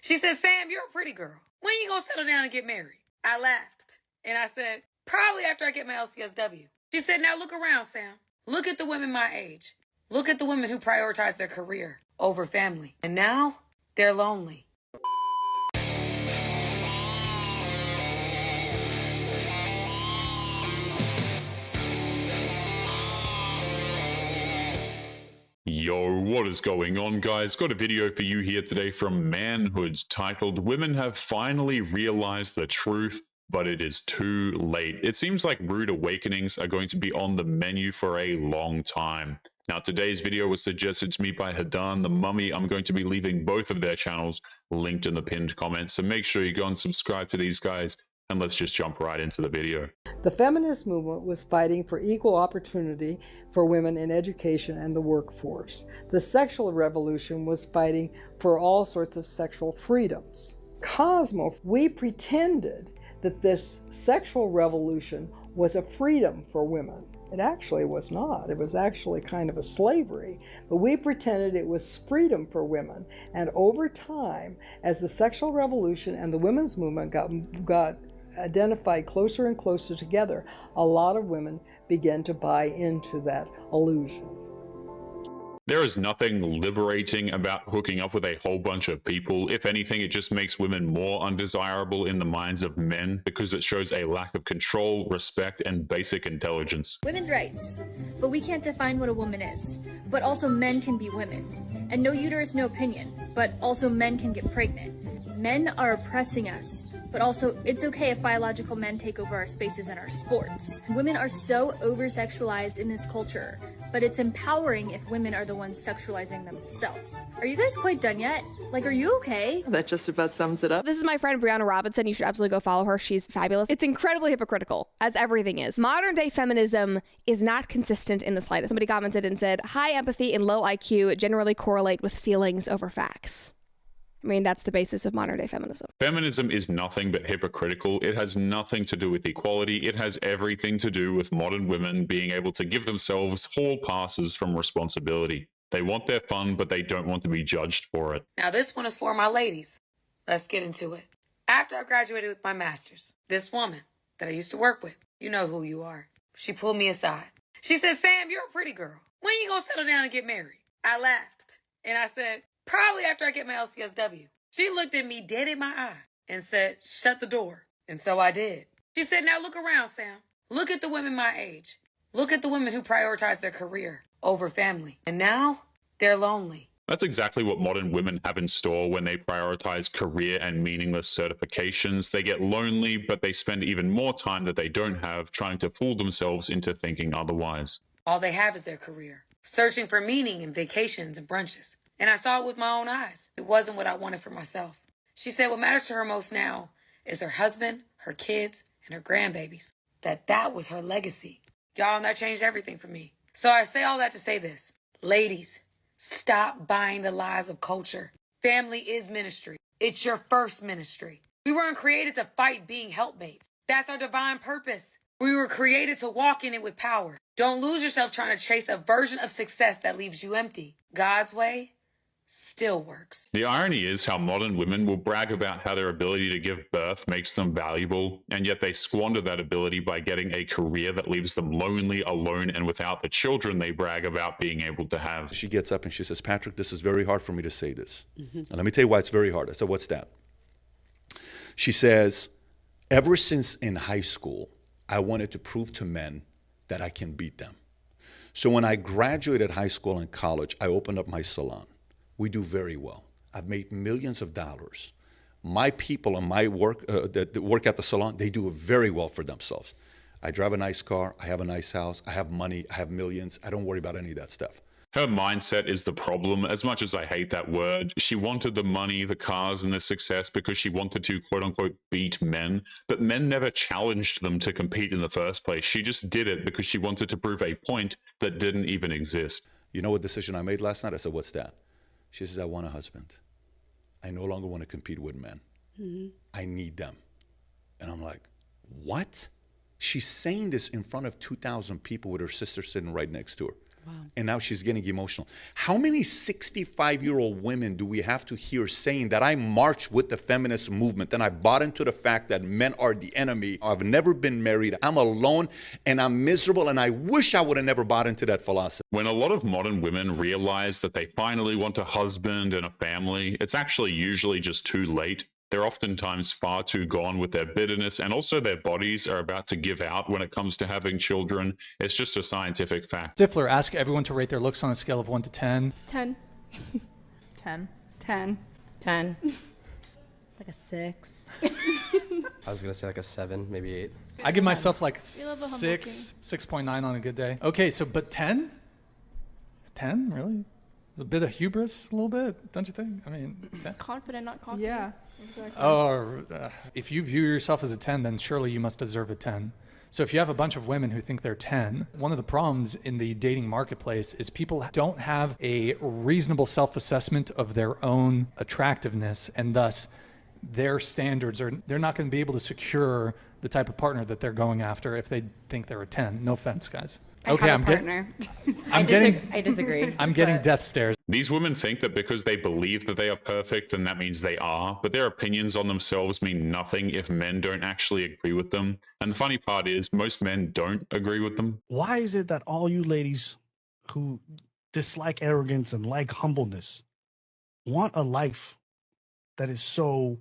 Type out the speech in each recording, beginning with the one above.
She said, Sam, you're a pretty girl. When you gonna settle down and get married? I laughed and I said, probably after I get my LCSW. She said, now look around, Sam. Look at the women my age. Look at the women who prioritize their career over family. And now they're lonely. Yo, what is going on, guys? Got a video for you here today from Manhood titled Women Have Finally Realized the Truth, but it is too late. It seems like rude awakenings are going to be on the menu for a long time. Now, today's video was suggested to me by Hadan the Mummy. I'm going to be leaving both of their channels linked in the pinned comments, so make sure you go and subscribe to these guys, and let's just jump right into the video. The feminist movement was fighting for equal opportunity for women in education and the workforce. The sexual revolution was fighting for all sorts of sexual freedoms. Cosmo, we pretended that this sexual revolution was a freedom for women. It actually was not. It was actually kind of a slavery. But we pretended it was freedom for women. And over time, as the sexual revolution and the women's movement got identified closer and closer together, a lot of women began to buy into that illusion. There is nothing liberating about hooking up with a whole bunch of people. If anything, it just makes women more undesirable in the minds of men because it shows a lack of control, respect, and basic intelligence. Women's rights, but we can't define what a woman is. But also men can be women. And no uterus, no opinion, but also men can get pregnant. Men are oppressing us. But also, it's okay if biological men take over our spaces and our sports. Women are so over-sexualized in this culture, but it's empowering if women are the ones sexualizing themselves. Are you guys quite done yet? Like, are you okay? That just about sums it up. This is my friend Brianna Robinson. You should absolutely go follow her. She's fabulous. It's incredibly hypocritical, as everything is. Modern day feminism is not consistent in the slightest. Somebody commented and said, high empathy and low IQ generally correlate with feelings over facts. I mean, that's the basis of modern day feminism. Feminism is nothing but hypocritical. It has nothing to do with equality. It has everything to do with modern women being able to give themselves hall passes from responsibility. They want their fun, but they don't want to be judged for it. Now this one is for my ladies. Let's get into it. After I graduated with my master's, this woman that I used to work with, you know who you are, she pulled me aside. She said, Sam, you're a pretty girl. When you gonna settle down and get married? I laughed and I said, probably after I get my LCSW. She looked at me dead in my eye and said, shut the door. And so I did. She said, now look around, Sam. Look at the women my age. Look at the women who prioritize their career over family. And now they're lonely. That's exactly what modern women have in store when they prioritize career and meaningless certifications. They get lonely, but they spend even more time that they don't have trying to fool themselves into thinking otherwise. All they have is their career, searching for meaning in vacations and brunches. And I saw it with my own eyes. It wasn't what I wanted for myself. She said what matters to her most now is her husband, her kids, and her grandbabies. That was her legacy. Y'all, and that changed everything for me. So I say all that to say this. Ladies, stop buying the lies of culture. Family is ministry. It's your first ministry. We weren't created to fight being helpmates. That's our divine purpose. We were created to walk in it with power. Don't lose yourself trying to chase a version of success that leaves you empty. God's way still works. The irony is how modern women will brag about how their ability to give birth makes them valuable, and yet they squander that ability by getting a career that leaves them lonely, alone, and without the children they brag about being able to have. She gets up and she says, Patrick, this is very hard for me to say this. And let me tell you why it's very hard. I said, what's that? She says, ever since in high school, I wanted to prove to men that I can beat them. So when I graduated high school and college, I opened up my salon. We do very well. I've made millions of dollars. My people and my work that work at the salon, they do very well for themselves. I drive a nice car. I have a nice house. I have money. I have millions. I don't worry about any of that stuff. Her mindset is the problem. As much as I hate that word, she wanted the money, the cars, and the success because she wanted to, quote unquote, beat men. But men never challenged them to compete in the first place. She just did it because she wanted to prove a point that didn't even exist. You know what decision I made last night? I said, what's that? She says, I want a husband. I no longer want to compete with men. I need them. And I'm like, what? She's saying this in front of 2,000 people with her sister sitting right next to her. And now she's getting emotional. How many 65-year-old women do we have to hear saying that I marched with the feminist movement and I bought into the fact that men are the enemy? I've never been married. I'm alone and I'm miserable and I wish I would have never bought into that philosophy. When a lot of modern women realize that they finally want a husband and a family, it's actually usually just too late. They're oftentimes far too gone with their bitterness, and also their bodies are about to give out when it comes to having children. It's just a scientific fact. Stifler, ask everyone to rate their looks on a scale of 1 to 10. 10. 10. 10. 10. Like a 6. I was gonna say like a 7, maybe 8. I give myself like You love a humble 6, 6.9 on a good day. Okay, so but 10? 10? Really? It's a bit of hubris, a little bit, don't you think? I mean, 10. It's confident, not confident. Yeah. Exactly. Oh, if you view yourself as a 10, then surely you must deserve a 10. So if you have a bunch of women who think they're 10, one of the problems in the dating marketplace is people don't have a reasonable self-assessment of their own attractiveness, and thus their standards are, they're not going to be able to secure the type of partner that they're going after if they think they're a 10. No offense, guys. Okay, I'm partner. I disagree. I'm getting death stares. These women think that because they believe that they are perfect, then that means they are, but their opinions on themselves mean nothing if men don't actually agree with them. And the funny part is, most men don't agree with them. Why is it that all you ladies who dislike arrogance and like humbleness want a life that is so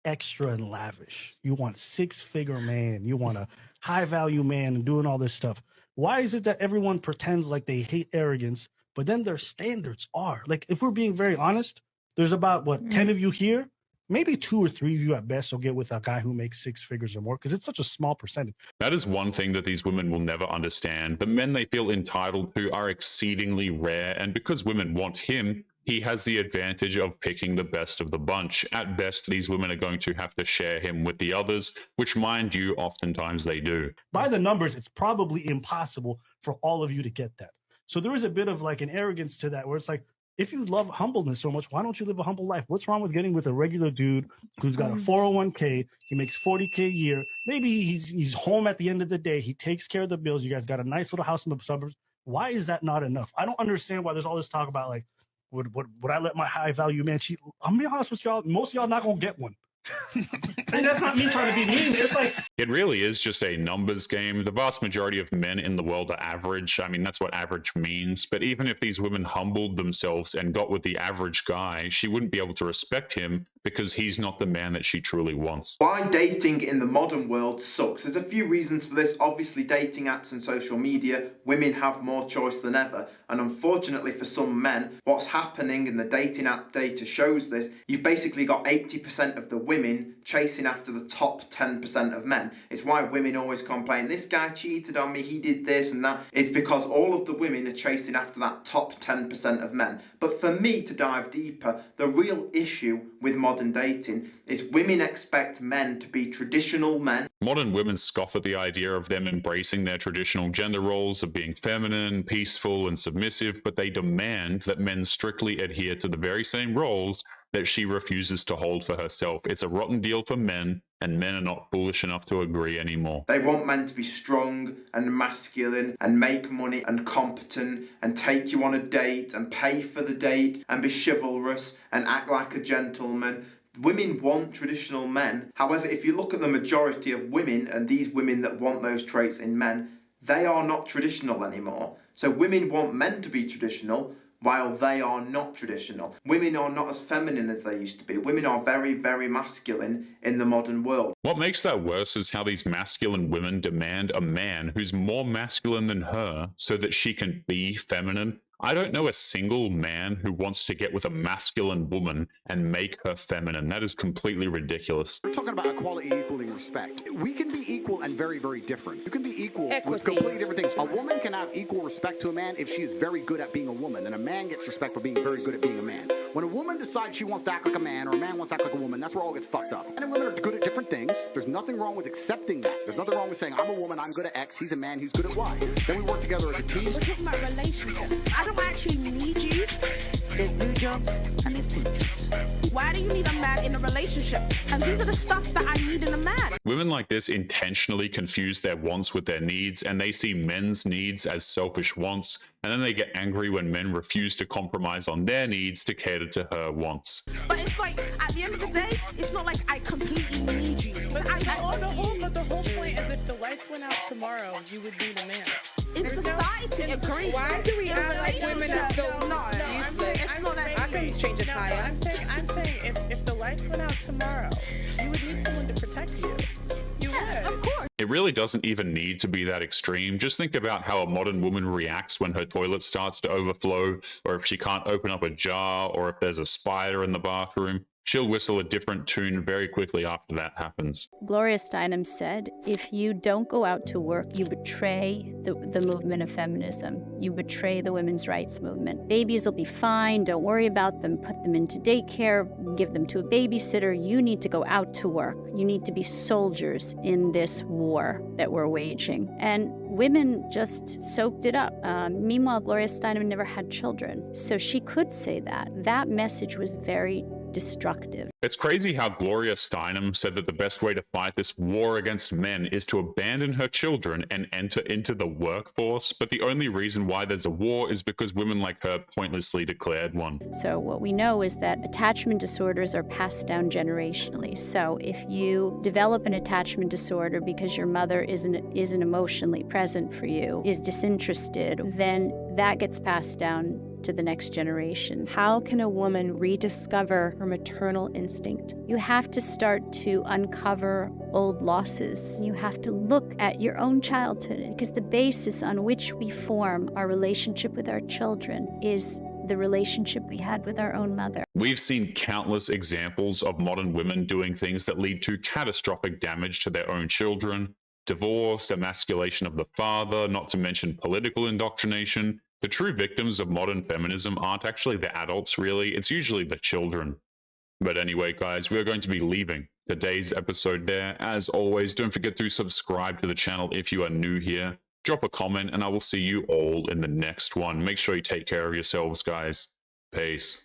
extra and lavish? You want a 6-figure man, you want a high-value man and doing all this stuff. Why is it that everyone pretends like they hate arrogance, but then their standards are? Like, if we're being very honest, there's about, 10 of you here? Maybe 2 or 3 of you at best will get with a guy who makes 6 figures or more, because it's such a small percentage. That is one thing that these women will never understand. The men they feel entitled to are exceedingly rare, and because women want him, he has the advantage of picking the best of the bunch. At best, these women are going to have to share him with the others, which, mind you, oftentimes they do. By the numbers, it's probably impossible for all of you to get that. So there is a bit of like an arrogance to that, where it's like, if you love humbleness so much, why don't you live a humble life? What's wrong with getting with a regular dude who's got a 401k, he makes $40K a year, maybe he's home at the end of the day, he takes care of the bills, you guys got a nice little house in the suburbs. Why is that not enough? I don't understand why there's all this talk about like, would I let my high value man cheat? I'm gonna be honest with y'all, most of y'all not gonna get one. And that's not me trying to be mean. It's like, it really is just a numbers game. The vast majority of men in the world are average. I mean, that's what average means. But even if these women humbled themselves and got with the average guy, she wouldn't be able to respect him because he's not the man that she truly wants. Why dating in the modern world sucks. There's a few reasons for this. Obviously, dating apps and social media, women have more choice than ever. And unfortunately for some men, what's happening in the dating app data shows this. You've basically got 80% of the women chasing after the top 10% of men. It's why women always complain, this guy cheated on me, he did this and that. It's because all of the women are chasing after that top 10% of men. But for me to dive deeper, the real issue with modern dating is women expect men to be traditional men. Modern women scoff at the idea of them embracing their traditional gender roles of being feminine, peaceful, and submissive, but they demand that men strictly adhere to the very same roles that she refuses to hold for herself. It's a rotten deal for men, and men are not foolish enough to agree anymore. They want men to be strong and masculine and make money and competent and take you on a date and pay for the date and be chivalrous and act like a gentleman. Women want traditional men. However, if you look at the majority of women and these women that want those traits in men, they are not traditional anymore. So women want men to be traditional, while they are not traditional. Women are not as feminine as they used to be. Women are very, very masculine in the modern world. What makes that worse is how these masculine women demand a man who's more masculine than her so that she can be feminine. I don't know a single man who wants to get with a masculine woman and make her feminine. That is completely ridiculous. We're talking about equality equaling respect. We can be equal and very, very different. You can be equal Equity. with completely different things. A woman can have equal respect to a man if she is very good at being a woman, and a man gets respect for being very good at being a man. When a woman decides she wants to act like a man, or a man wants to act like a woman, that's where all gets fucked up. Men and women are good at different things. There's nothing wrong with accepting that. There's nothing wrong with saying, I'm a woman, I'm good at X, he's a man, he's good at Y. Then we work together as a team. We're talking about relationships. I don't actually need you. there's blue jobs, and there's pink jobs. Why do you need a man in a relationship? And these are the stuff that I need in a man. Women like this intentionally confuse their wants with their needs, and they see men's needs as selfish wants, and then they get angry when men refuse to compromise on their needs to cater to her wants. But it's like, at the end of the day, it's not like I completely need you. But the whole point is if the lights went out tomorrow, you would need a man. In society, agree. Why do we act like women are so I can change a tire. I'm saying if the lights went out tomorrow, you would need someone to protect you. You would. Of course. It really doesn't even need to be that extreme. Just think about how a modern woman reacts when her toilet starts to overflow, or if she can't open up a jar, or if there's a spider in the bathroom. She'll whistle a different tune very quickly after that happens. Gloria Steinem said, if you don't go out to work, you betray the movement of feminism. You betray the women's rights movement. Babies will be fine. Don't worry about them. Put them into daycare. Give them to a babysitter. You need to go out to work. You need to be soldiers in this war that we're waging. And women just soaked it up. Meanwhile, Gloria Steinem never had children. So she could say that. That message was very destructive. It's crazy how Gloria Steinem said that the best way to fight this war against men is to abandon her children and enter into the workforce, but the only reason why there's a war is because women like her pointlessly declared one. So what we know is that attachment disorders are passed down generationally. So if you develop an attachment disorder because your mother isn't emotionally present for you, is disinterested, then that gets passed down to the next generation. How can a woman rediscover her maternal instinct? You have to start to uncover old losses. You have to look at your own childhood, because the basis on which we form our relationship with our children is the relationship we had with our own mother. We've seen countless examples of modern women doing things that lead to catastrophic damage to their own children. Divorce, emasculation of the father, not to mention political indoctrination. The true victims of modern feminism aren't actually the adults, really. It's usually the children. But anyway, guys, we're going to be leaving today's episode there. As always, don't forget to subscribe to the channel if you are new here. Drop a comment, and I will see you all in the next one. Make sure you take care of yourselves, guys. Peace.